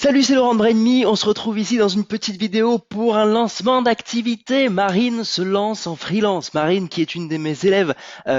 Salut, c'est Laurent de Brainme. On se retrouve ici dans une petite vidéo pour un lancement d'activité. Marine se lance en freelance. Marine, qui est une de mes élèves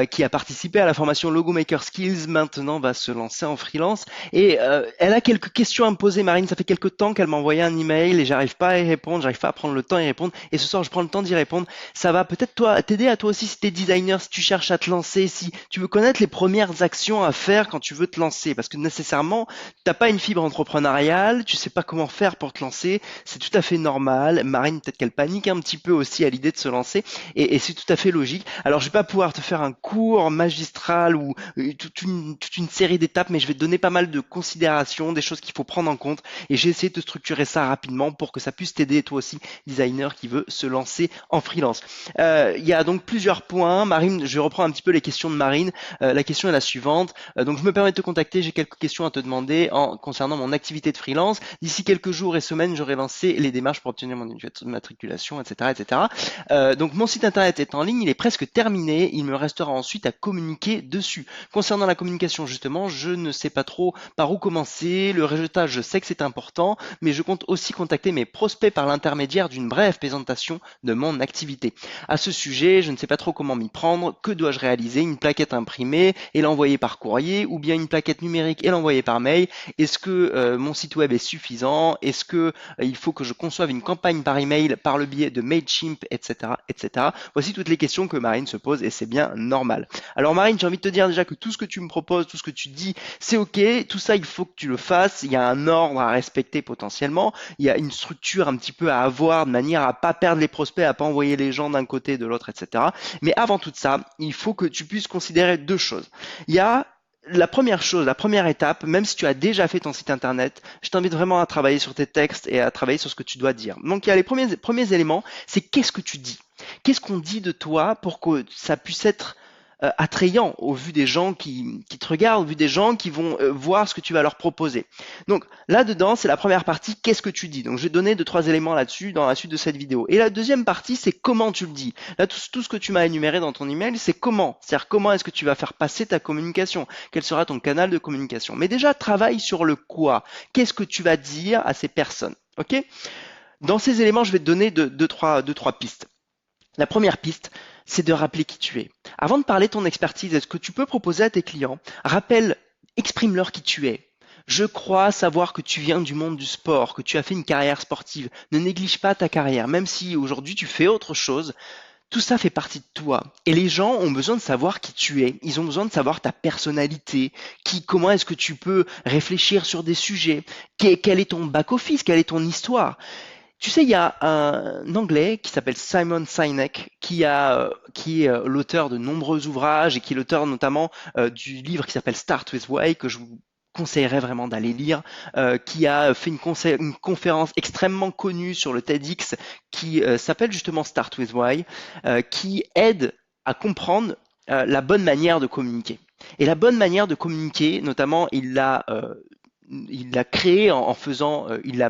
qui a participé à la formation Logo Maker Skills, maintenant va se lancer en freelance. Et elle a quelques questions à me poser. Marine, ça fait quelques temps qu'elle m'a envoyé un email et j'arrive pas à y répondre, j'arrive pas à prendre le temps d'y répondre. Et ce soir, je prends le temps d'y répondre. Ça va peut-être t'aider à toi aussi si t'es designer, si tu cherches à te lancer, si tu veux connaître les premières actions à faire quand tu veux te lancer. Parce que nécessairement, t'as pas une fibre entrepreneuriale, tu sais pas comment faire pour te lancer, c'est tout à fait normal. Marine, peut-être qu'elle panique un petit peu aussi à l'idée de se lancer, et c'est tout à fait logique. Alors, je vais pas pouvoir te faire un cours magistral ou toute une série d'étapes, mais je vais te donner pas mal de considérations, des choses qu'il faut prendre en compte, et j'ai essayé de te structurer ça rapidement pour que ça puisse t'aider, toi aussi, designer qui veut se lancer en freelance. Il y a donc plusieurs points. Marine, je reprends un petit peu les questions de Marine. La question est la suivante. Donc, je me permets de te contacter, j'ai quelques questions à te demander concernant mon activité de freelance. D'ici quelques jours et semaines, j'aurai lancé les démarches pour obtenir mon immatriculation, etc., etc. Donc, mon site internet est en ligne, il est presque terminé. Il me restera ensuite à communiquer dessus. Concernant la communication, justement, je ne sais pas trop par où commencer. Le réseautage, je sais que c'est important, mais je compte aussi contacter mes prospects par l'intermédiaire d'une brève présentation de mon activité. À ce sujet, je ne sais pas trop comment m'y prendre. Que dois-je réaliser? Une plaquette imprimée et l'envoyer par courrier, ou bien une plaquette numérique et l'envoyer par mail? Est-ce que mon site web est suffisant? Est-ce que il faut que je conçoive une campagne par email par le biais de Mailchimp, etc., etc. Voici toutes les questions que Marine se pose et c'est bien normal. Alors Marine, j'ai envie de te dire déjà que tout ce que tu me proposes, tout ce que tu dis, c'est ok. Tout ça, il faut que tu le fasses. Il y a un ordre à respecter potentiellement. Il y a une structure un petit peu à avoir de manière à pas perdre les prospects, à pas envoyer les gens d'un côté et de l'autre, etc. Mais avant tout ça, il faut que tu puisses considérer deux choses. Il y a la première chose, la première étape, même si tu as déjà fait ton site internet, je t'invite vraiment à travailler sur tes textes et à travailler sur ce que tu dois dire. Donc il y a les premiers éléments, c'est qu'est-ce que tu dis? Qu'est-ce qu'on dit de toi pour que ça puisse être attrayant au vu des gens qui te regardent, au vu des gens qui vont voir ce que tu vas leur proposer. Donc là-dedans, c'est la première partie, qu'est-ce que tu dis? Donc je vais donner deux, trois éléments là-dessus dans la suite de cette vidéo. Et la deuxième partie, c'est comment tu le dis. Là, tout ce que tu m'as énuméré dans ton email, c'est comment. C'est-à-dire comment est-ce que tu vas faire passer ta communication? Quel sera ton canal de communication? Mais déjà, travaille sur le quoi. Qu'est-ce que tu vas dire à ces personnes? Ok? Dans ces éléments, je vais te donner deux, trois pistes. La première piste, c'est de rappeler qui tu es. Avant de parler de ton expertise et ce que tu peux proposer à tes clients, exprime-leur qui tu es. Je crois savoir que tu viens du monde du sport, que tu as fait une carrière sportive. Ne néglige pas ta carrière, même si aujourd'hui tu fais autre chose. Tout ça fait partie de toi. Et les gens ont besoin de savoir qui tu es. Ils ont besoin de savoir ta personnalité, comment est-ce que tu peux réfléchir sur des sujets, quel est ton back-office, quelle est ton histoire. Tu sais, il y a un Anglais qui s'appelle Simon Sinek qui est l'auteur de nombreux ouvrages et qui est l'auteur notamment du livre qui s'appelle Start with Why, que je vous conseillerais vraiment d'aller lire, qui a fait une conférence extrêmement connue sur le TEDx qui s'appelle justement Start with Why, qui aide à comprendre la bonne manière de communiquer. Et la bonne manière de communiquer, notamment, il l'a créé en faisant, il a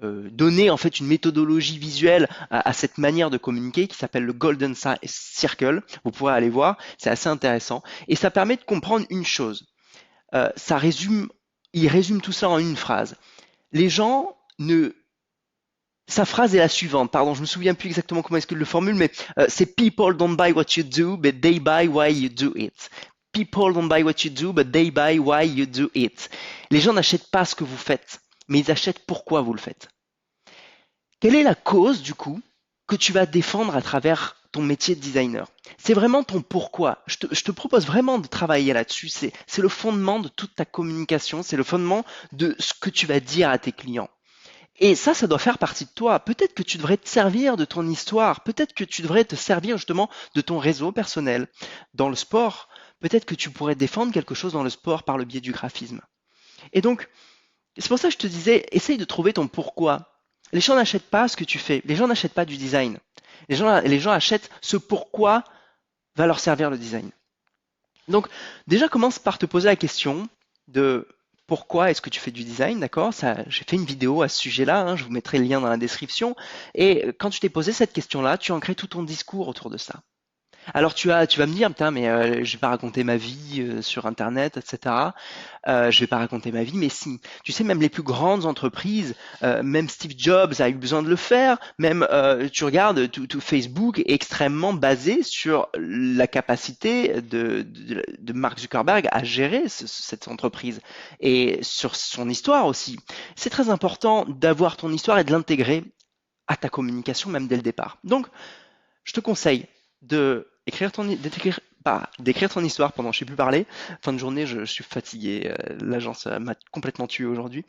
donné en fait une méthodologie visuelle à cette manière de communiquer qui s'appelle le Golden Circle. Vous pourrez aller voir, c'est assez intéressant et ça permet de comprendre une chose. Ça résume, il résume tout ça en une phrase. Les gens ne Sa phrase est la suivante, pardon, je me souviens plus exactement comment est-ce qu'il le formule, mais c'est People don't buy what you do, but they buy why you do it. People don't buy what you do, but they buy why you do it. Les gens n'achètent pas ce que vous faites, mais ils achètent pourquoi vous le faites. Quelle est la cause, du coup, que tu vas défendre à travers ton métier de designer? C'est vraiment ton pourquoi. Je te propose vraiment de travailler là-dessus. C'est le fondement de toute ta communication, c'est le fondement de ce que tu vas dire à tes clients. Et ça doit faire partie de toi. Peut-être que tu devrais te servir de ton histoire. Peut-être que tu devrais te servir justement de ton réseau personnel. Dans le sport, peut-être que tu pourrais défendre quelque chose dans le sport par le biais du graphisme. Et donc, c'est pour ça que je te disais, essaye de trouver ton pourquoi. Les gens n'achètent pas ce que tu fais. Les gens n'achètent pas du design. Les gens achètent ce pourquoi va leur servir le design. Donc, déjà, commence par te poser la question de pourquoi est-ce que tu fais du design, d'accord? J'ai fait une vidéo à ce sujet-là, hein, je vous mettrai le lien dans la description. Et quand tu t'es posé cette question-là, tu en crées tout ton discours autour de ça. Alors tu vas me dire, putain, mais je vais pas raconter ma vie sur Internet, etc. Je vais pas raconter ma vie, mais si. Tu sais, même les plus grandes entreprises, même Steve Jobs a eu besoin de le faire. Même tu regardes, tout Facebook est extrêmement basé sur la capacité de Mark Zuckerberg à gérer cette entreprise et sur son histoire aussi. C'est très important d'avoir ton histoire et de l'intégrer à ta communication même dès le départ. Donc, je te conseille de d'écrire ton histoire pendant, je sais plus parler. Fin de journée, je suis fatigué. L'agence m'a complètement tué aujourd'hui.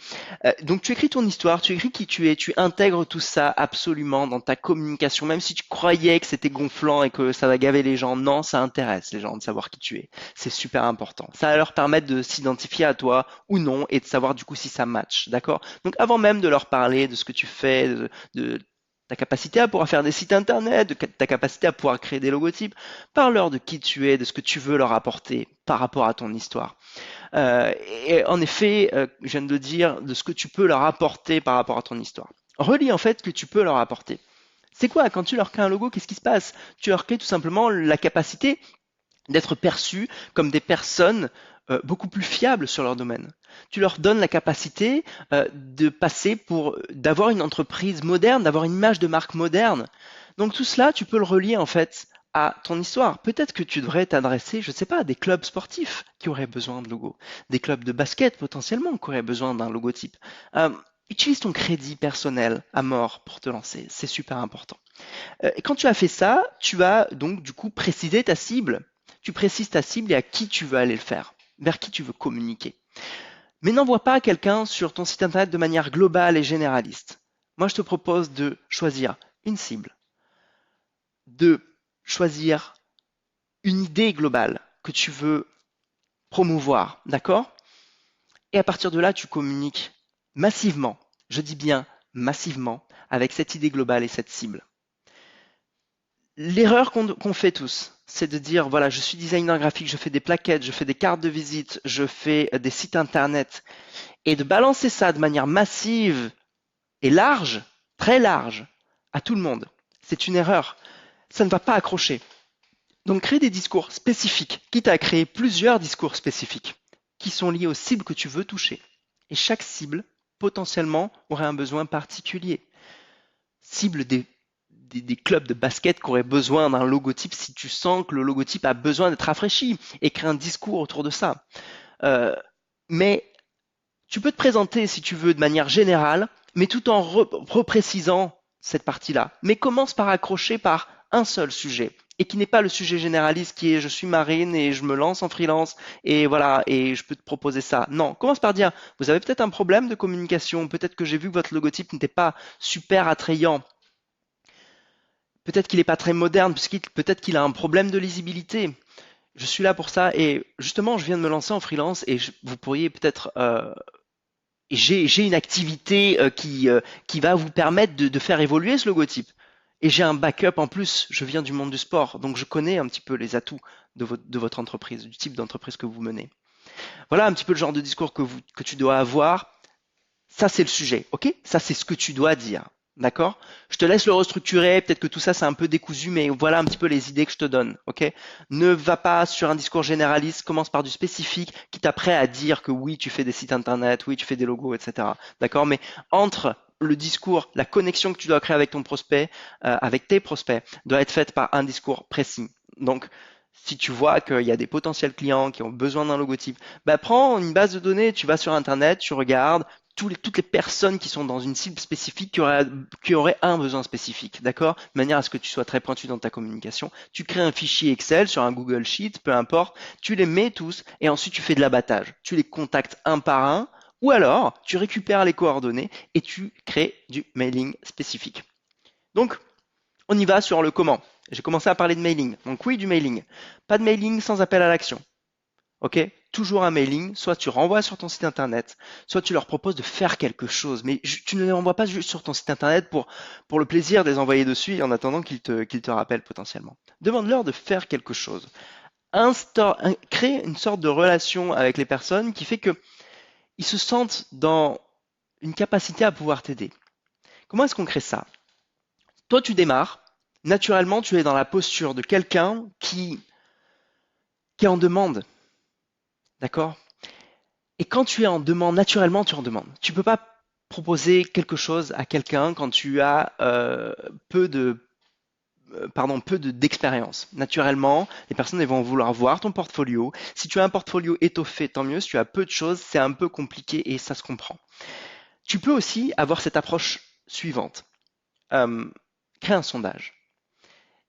Donc tu écris ton histoire, tu écris qui tu es, tu intègres tout ça absolument dans ta communication, même si tu croyais que c'était gonflant et que ça va gaver les gens. Non, ça intéresse les gens de savoir qui tu es. C'est super important. Ça va leur permettre de s'identifier à toi ou non et de savoir du coup si ça match. D'accord? Donc avant même de leur parler de ce que tu fais, de ta capacité à pouvoir faire des sites internet, de ta capacité à pouvoir créer des logotypes, parle-leur de qui tu es, de ce que tu veux leur apporter par rapport à ton histoire. Et en effet, je viens de le dire, de ce que tu peux leur apporter par rapport à ton histoire. Relis en fait ce que tu peux leur apporter. C'est quoi? Quand tu leur crées un logo, qu'est-ce qui se passe? Tu leur crées tout simplement la capacité d'être perçus comme des personnes beaucoup plus fiables sur leur domaine. Tu leur donnes la capacité de passer pour d'avoir une entreprise moderne, d'avoir une image de marque moderne. Donc tout cela, tu peux le relier en fait à ton histoire. Peut-être que tu devrais t'adresser, je ne sais pas, à des clubs sportifs qui auraient besoin de logos, des clubs de basket potentiellement qui auraient besoin d'un logotype. Utilise ton crédit personnel à mort pour te lancer, c'est super important. Et quand tu as fait ça, tu vas donc du coup préciser ta cible. Tu précises ta cible et à qui tu veux aller le faire, vers qui tu veux communiquer. Mais n'envoie pas quelqu'un sur ton site internet de manière globale et généraliste. Moi, je te propose de choisir une cible, de choisir une idée globale que tu veux promouvoir, d'accord? Et à partir de là, tu communiques massivement, je dis bien massivement, avec cette idée globale et cette cible. L'erreur qu'on fait tous, c'est de dire, voilà, je suis designer graphique, je fais des plaquettes, je fais des cartes de visite, je fais des sites internet, et de balancer ça de manière massive et large, très large, à tout le monde. C'est une erreur. Ça ne va pas accrocher. Donc crée des discours spécifiques, quitte à créer plusieurs discours spécifiques, qui sont liés aux cibles que tu veux toucher. Et chaque cible, potentiellement, aurait un besoin particulier. Cible des clubs de basket qui auraient besoin d'un logotype si tu sens que le logotype a besoin d'être rafraîchi et créer un discours autour de ça. Mais tu peux te présenter si tu veux de manière générale, mais tout en reprécisant cette partie-là. Mais commence par accrocher par un seul sujet et qui n'est pas le sujet généraliste qui est je suis marine et je me lance en freelance et voilà et je peux te proposer ça. Non, commence par dire vous avez peut-être un problème de communication, peut-être que j'ai vu que votre logotype n'était pas super attrayant. Peut-être qu'il n'est pas très moderne, peut-être qu'il a un problème de lisibilité. Je suis là pour ça et justement, je viens de me lancer en freelance et vous pourriez peut-être j'ai une activité qui va vous permettre de faire évoluer ce logotype. Et j'ai un backup en plus, je viens du monde du sport, donc je connais un petit peu les atouts de votre entreprise, du type d'entreprise que vous menez. Voilà un petit peu le genre de discours que tu dois avoir. Ça, c'est le sujet, ok? Ça, c'est ce que tu dois dire. D'accord? Je te laisse le restructurer, peut-être que tout ça c'est un peu décousu, mais voilà un petit peu les idées que je te donne, ok? Ne va pas sur un discours généraliste, commence par du spécifique, qui t'apprête à dire que oui, tu fais des sites internet, oui, tu fais des logos, etc. D'accord? Mais entre le discours, la connexion que tu dois créer avec ton prospect, avec tes prospects, doit être faite par un discours précis. Donc, si tu vois qu'il y a des potentiels clients qui ont besoin d'un logotype, bah prends une base de données, tu vas sur internet, tu regardes, toutes les personnes qui sont dans une cible spécifique qui auraient un besoin spécifique, d'accord? De manière à ce que tu sois très pointu dans ta communication. Tu crées un fichier Excel sur un Google Sheet, peu importe, tu les mets tous et ensuite tu fais de l'abattage. Tu les contactes un par un ou alors tu récupères les coordonnées et tu crées du mailing spécifique. Donc, on y va sur le comment. J'ai commencé à parler de mailing. Donc oui, du mailing. Pas de mailing sans appel à l'action. Ok? Toujours un mailing, soit tu renvoies sur ton site internet, soit tu leur proposes de faire quelque chose. Mais tu ne les renvoies pas juste sur ton site internet pour le plaisir de les envoyer dessus et en attendant qu'ils te rappellent potentiellement. Demande-leur de faire quelque chose. Crée une sorte de relation avec les personnes qui fait qu'ils se sentent dans une capacité à pouvoir t'aider. Comment est-ce qu'on crée ça? Toi, tu démarres, naturellement, tu es dans la posture de quelqu'un qui est en demande, d'accord? Et quand tu es en demande, naturellement, tu es en demande. Tu peux pas proposer quelque chose à quelqu'un quand tu as peu de d'expérience. Naturellement, les personnes elles vont vouloir voir ton portfolio. Si tu as un portfolio étoffé, tant mieux. Si tu as peu de choses, c'est un peu compliqué et ça se comprend. Tu peux aussi avoir cette approche suivante. Euh, Créer un sondage.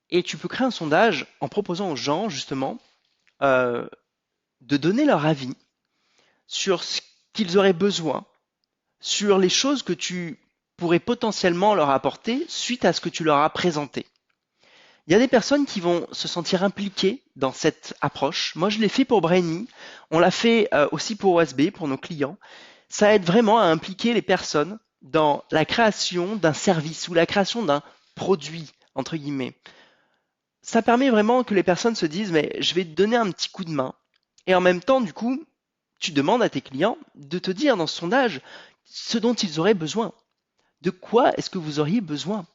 Et tu peux créer un sondage en proposant aux gens, justement, euh, de donner leur avis sur ce qu'ils auraient besoin, sur les choses que tu pourrais potentiellement leur apporter suite à ce que tu leur as présenté. Il y a des personnes qui vont se sentir impliquées dans cette approche. Moi, je l'ai fait pour Brainy. On l'a fait aussi pour OSB, pour nos clients. Ça aide vraiment à impliquer les personnes dans la création d'un service ou la création d'un produit, entre guillemets. Ça permet vraiment que les personnes se disent, mais je vais te donner un petit coup de main. Et en même temps, du coup, tu demandes à tes clients de te dire dans ce sondage ce dont ils auraient besoin. De quoi est-ce que vous auriez besoin?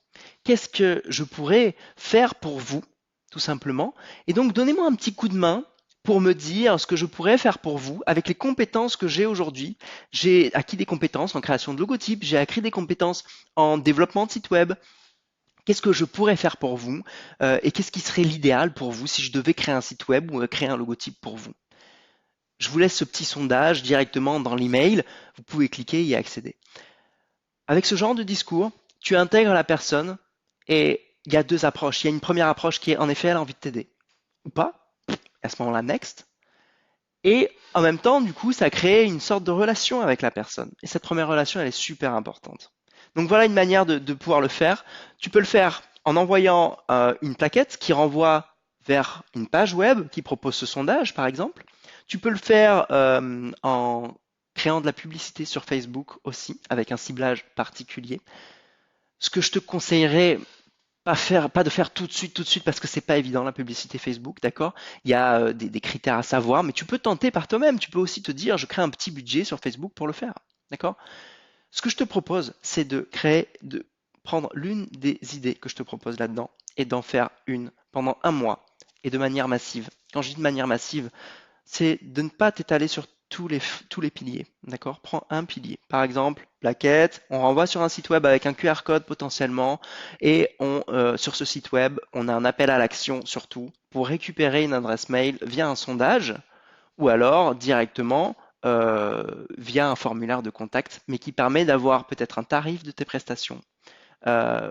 Qu'est-ce que je pourrais faire pour vous, tout simplement? Et donc, donnez-moi un petit coup de main pour me dire ce que je pourrais faire pour vous avec les compétences que j'ai aujourd'hui. J'ai acquis des compétences en création de logotypes, j'ai acquis des compétences en développement de site web. Qu'est-ce que je pourrais faire pour vous et qu'est-ce qui serait l'idéal pour vous si je devais créer un site web ou créer un logotype pour vous? Je vous laisse ce petit sondage directement dans l'email. Vous pouvez cliquer et y accéder. Avec ce genre de discours, tu intègres la personne et il y a deux approches. Il y a une première approche qui est en effet, elle a envie de t'aider ou pas. À ce moment-là, next. Et en même temps, du coup, ça crée une sorte de relation avec la personne. Et cette première relation, elle est super importante. Donc voilà une manière de pouvoir le faire. Tu peux le faire en envoyant une plaquette qui renvoie vers une page web qui propose ce sondage, par exemple. Tu peux le faire en créant de la publicité sur Facebook aussi, avec un ciblage particulier. Ce que je te conseillerais, pas de faire tout de suite, parce que c'est pas évident la publicité Facebook, d'accord? Il y a des critères à savoir, mais tu peux tenter par toi-même. Tu peux aussi te dire, je crée un petit budget sur Facebook pour le faire, d'accord? Ce que je te propose, c'est de prendre l'une des idées que je te propose là-dedans et d'en faire une pendant un mois et de manière massive. Quand je dis de manière massive, c'est de ne pas t'étaler sur tous les piliers. D'accord? Prends un pilier. Par exemple, plaquette, on renvoie sur un site web avec un QR code potentiellement et sur ce site web, on a un appel à l'action surtout pour récupérer une adresse mail via un sondage ou alors directement via un formulaire de contact, mais qui permet d'avoir peut-être un tarif de tes prestations. Euh,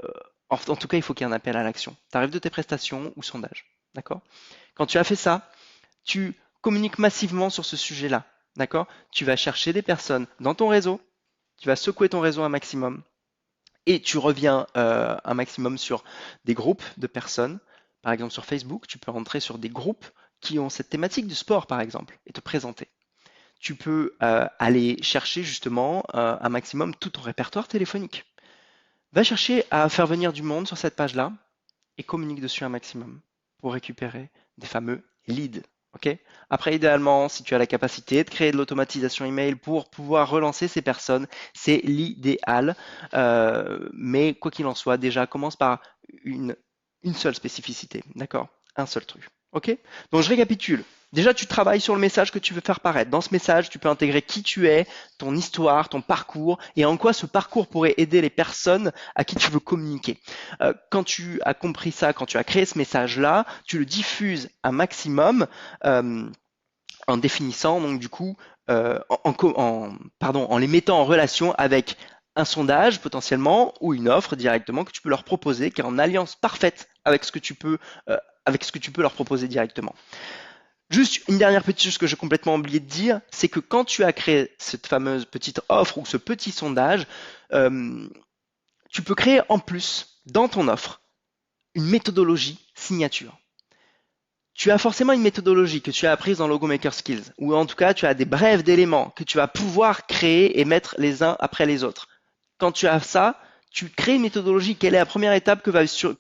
en tout cas, il faut qu'il y ait un appel à l'action. Tarif de tes prestations ou sondage. D'accord? Quand tu as fait ça, tu communiques massivement sur ce sujet-là. D'accord? Tu vas chercher des personnes dans ton réseau, tu vas secouer ton réseau un maximum et tu reviens un maximum sur des groupes de personnes. Par exemple, sur Facebook, tu peux rentrer sur des groupes qui ont cette thématique du sport, par exemple, et te présenter. Tu peux aller chercher justement un maximum tout ton répertoire téléphonique. Va chercher à faire venir du monde sur cette page-là et communique dessus un maximum pour récupérer des fameux leads. Okay. Après, idéalement, si tu as la capacité de créer de l'automatisation email pour pouvoir relancer ces personnes, c'est l'idéal. Mais quoi qu'il en soit, déjà, commence par une seule spécificité. D'accord? Un seul truc. Ok? Donc, je récapitule. Déjà, tu travailles sur le message que tu veux faire paraître. Dans ce message, tu peux intégrer qui tu es, ton histoire, ton parcours et en quoi ce parcours pourrait aider les personnes à qui tu veux communiquer. Quand tu as compris ça, quand tu as créé ce message-là, tu le diffuses un maximum en définissant donc du coup en les mettant en relation avec un sondage potentiellement ou une offre directement que tu peux leur proposer qui est en alliance parfaite avec ce que tu peux leur proposer directement. Juste une dernière petite chose que j'ai complètement oublié de dire, c'est que quand tu as créé cette fameuse petite offre ou ce petit sondage, tu peux créer en plus dans ton offre une méthodologie signature. Tu as forcément une méthodologie que tu as apprise dans Logo Maker Skills, ou en tout cas tu as des brèves d'éléments que tu vas pouvoir créer et mettre les uns après les autres. Quand tu as ça, tu crées une méthodologie. Quelle est la première étape que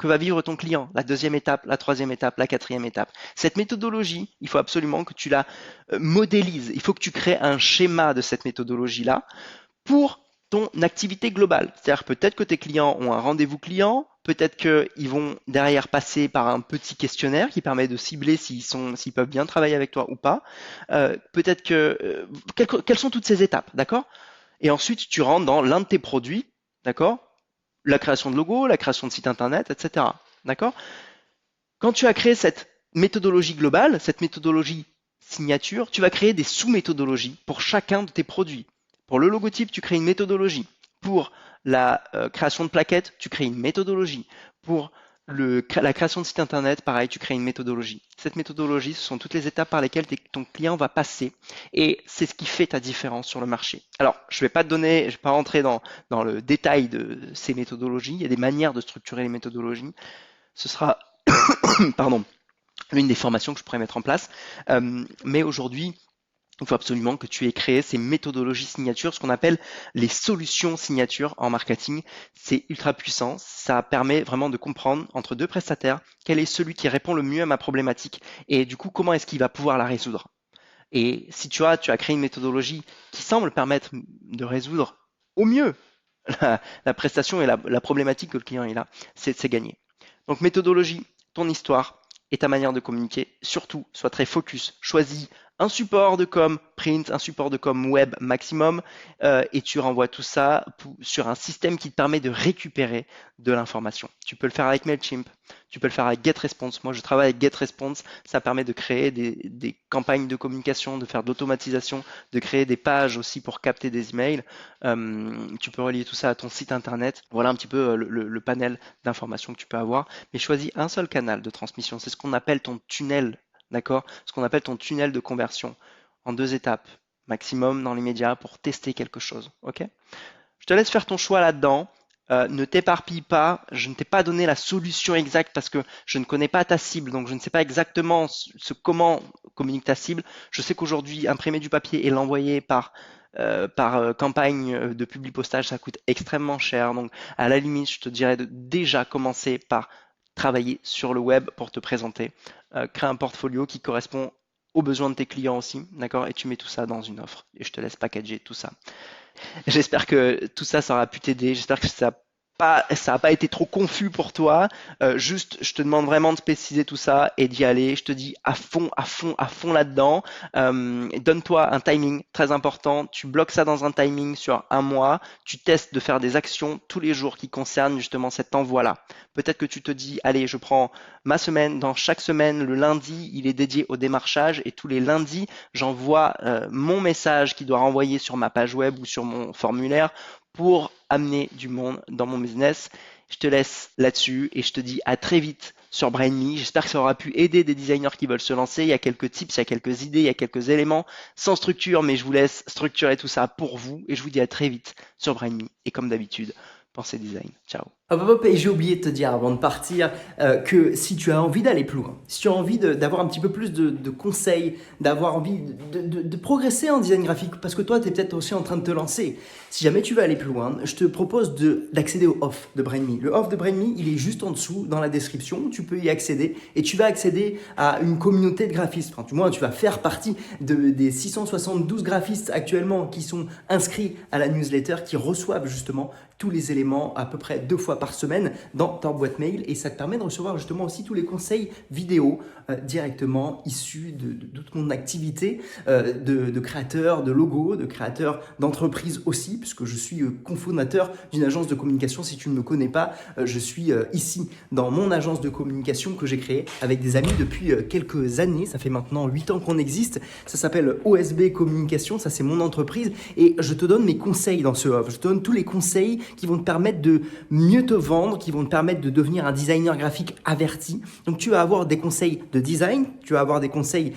va vivre ton client? La deuxième étape, la troisième étape, la quatrième étape. Cette méthodologie, il faut absolument que tu la modélises. Il faut que tu crées un schéma de cette méthodologie-là pour ton activité globale. C'est-à-dire peut-être que tes clients ont un rendez-vous client, Peut-être qu'ils vont derrière passer par un petit questionnaire qui permet de cibler s'ils peuvent bien travailler avec toi ou pas. Peut-être quelles sont toutes ces étapes, d'accord? Et ensuite, tu rentres dans l'un de tes produits, d'accord? La création de logo, la création de site internet, etc. D'accord? Quand tu as créé cette méthodologie globale, cette méthodologie signature, tu vas créer des sous-méthodologies pour chacun de tes produits. Pour le logotype, tu crées une méthodologie. Pour la création de plaquettes, tu crées une méthodologie. Pour la création de site internet, pareil, tu crées une méthodologie. Cette méthodologie, ce sont toutes les étapes par lesquelles ton client va passer et c'est ce qui fait ta différence sur le marché. Alors, je vais pas rentrer dans le détail de ces méthodologies. Il y a des manières de structurer les méthodologies. Ce sera, pardon, l'une des formations que je pourrais mettre en place. Mais aujourd'hui, il faut absolument que tu aies créé ces méthodologies signatures, ce qu'on appelle les solutions signatures en marketing. C'est ultra puissant. Ça permet vraiment de comprendre entre deux prestataires quel est celui qui répond le mieux à ma problématique et du coup, comment est-ce qu'il va pouvoir la résoudre. Et si tu as créé une méthodologie qui semble permettre de résoudre au mieux la prestation et la problématique que le client a, c'est gagné. Donc méthodologie, ton histoire et ta manière de communiquer. Surtout, sois très focus. Choisis un support de com print, un support de com web maximum et tu renvoies tout ça sur un système qui te permet de récupérer de l'information. Tu peux le faire avec Mailchimp, tu peux le faire avec GetResponse. Moi, je travaille avec GetResponse. Ça permet de créer des campagnes de communication, de faire de l'automatisation, de créer des pages aussi pour capter des emails. Tu peux relier tout ça à ton site internet. Voilà un petit peu le panel d'informations que tu peux avoir. Mais choisis un seul canal de transmission. C'est ce qu'on appelle ton tunnel. D'accord? Ce qu'on appelle ton tunnel de conversion en 2 étapes maximum dans les médias pour tester quelque chose. Ok? Je te laisse faire ton choix là-dedans. Ne t'éparpille pas. Je ne t'ai pas donné la solution exacte parce que je ne connais pas ta cible, donc je ne sais pas exactement comment communique ta cible. Je sais qu'aujourd'hui, imprimer du papier et l'envoyer par campagne de publipostage, ça coûte extrêmement cher. Donc, à la limite, je te dirais de déjà commencer par travailler sur le web pour te présenter. Crée un portfolio qui correspond aux besoins de tes clients aussi, d'accord? Et tu mets tout ça dans une offre. Et je te laisse packager tout ça. J'espère que tout ça, ça aura pu t'aider. J'espère que ça n'a pas été trop confus pour toi. Juste, je te demande vraiment de préciser tout ça et d'y aller. Je te dis à fond, à fond, à fond là-dedans. Donne-toi un timing très important. Tu bloques ça dans un timing sur 1 mois. Tu testes de faire des actions tous les jours qui concernent justement cet envoi-là. Peut-être que tu te dis, allez, je prends ma semaine. Dans chaque semaine, le lundi, il est dédié au démarchage et tous les lundis, j'envoie mon message qui doit renvoyer sur ma page web ou sur mon formulaire pour amener du monde dans mon business. Je te laisse là-dessus et je te dis à très vite sur Brain.me. J'espère que ça aura pu aider des designers qui veulent se lancer. Il y a quelques tips, il y a quelques idées, il y a quelques éléments sans structure, mais je vous laisse structurer tout ça pour vous et je vous dis à très vite sur Brain.me. Et comme d'habitude, pensez design. Ciao. Hop, hop, hop, et j'ai oublié de te dire avant de partir que si tu as envie d'aller plus loin, si tu as envie d'avoir un petit peu plus de conseils, d'avoir envie de progresser en design graphique, parce que toi, tu es peut-être aussi en train de te lancer, si jamais tu veux aller plus loin, je te propose d'accéder au off de Brain.me. Le off de Brain.me, il est juste en dessous dans la description, tu peux y accéder et tu vas accéder à une communauté de graphistes. Enfin, du moins, tu vas faire partie des 672 graphistes actuellement qui sont inscrits à la newsletter, qui reçoivent justement tous les éléments à peu près 2 fois par semaine dans ta boîte mail et ça te permet de recevoir justement aussi tous les conseils vidéo directement issus de toute mon activité de créateur de logos, de créateur d'entreprise aussi, puisque je suis cofondateur d'une agence de communication. Si tu ne me connais pas, je suis ici dans mon agence de communication que j'ai créée avec des amis depuis quelques années. Ça fait maintenant 8 ans qu'on existe. Ça s'appelle OSB Communication, ça c'est mon entreprise et je te donne mes conseils dans ce off. Je te donne tous les conseils qui vont te permettre de mieux te vendre, qui vont te permettre de devenir un designer graphique averti. Donc tu vas avoir des conseils de design, tu vas avoir des conseils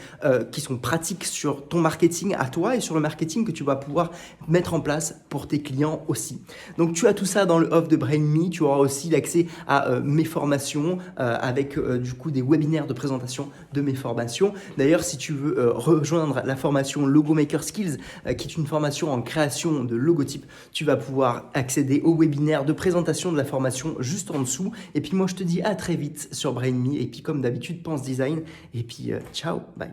qui sont pratiques sur ton marketing à toi et sur le marketing que tu vas pouvoir mettre en place pour tes clients aussi. Donc tu as tout ça dans le off de Brain.me, tu auras aussi l'accès à mes formations avec du coup des webinaires de présentation de mes formations. D'ailleurs, si tu veux rejoindre la formation Logo Maker Skills, qui est une formation en création de logotypes, tu vas pouvoir accéder au webinaire de présentation de la formation juste en dessous. Et puis moi, je te dis à très vite sur Brain.me. Et puis comme d'habitude, pense design. Et puis ciao, bye.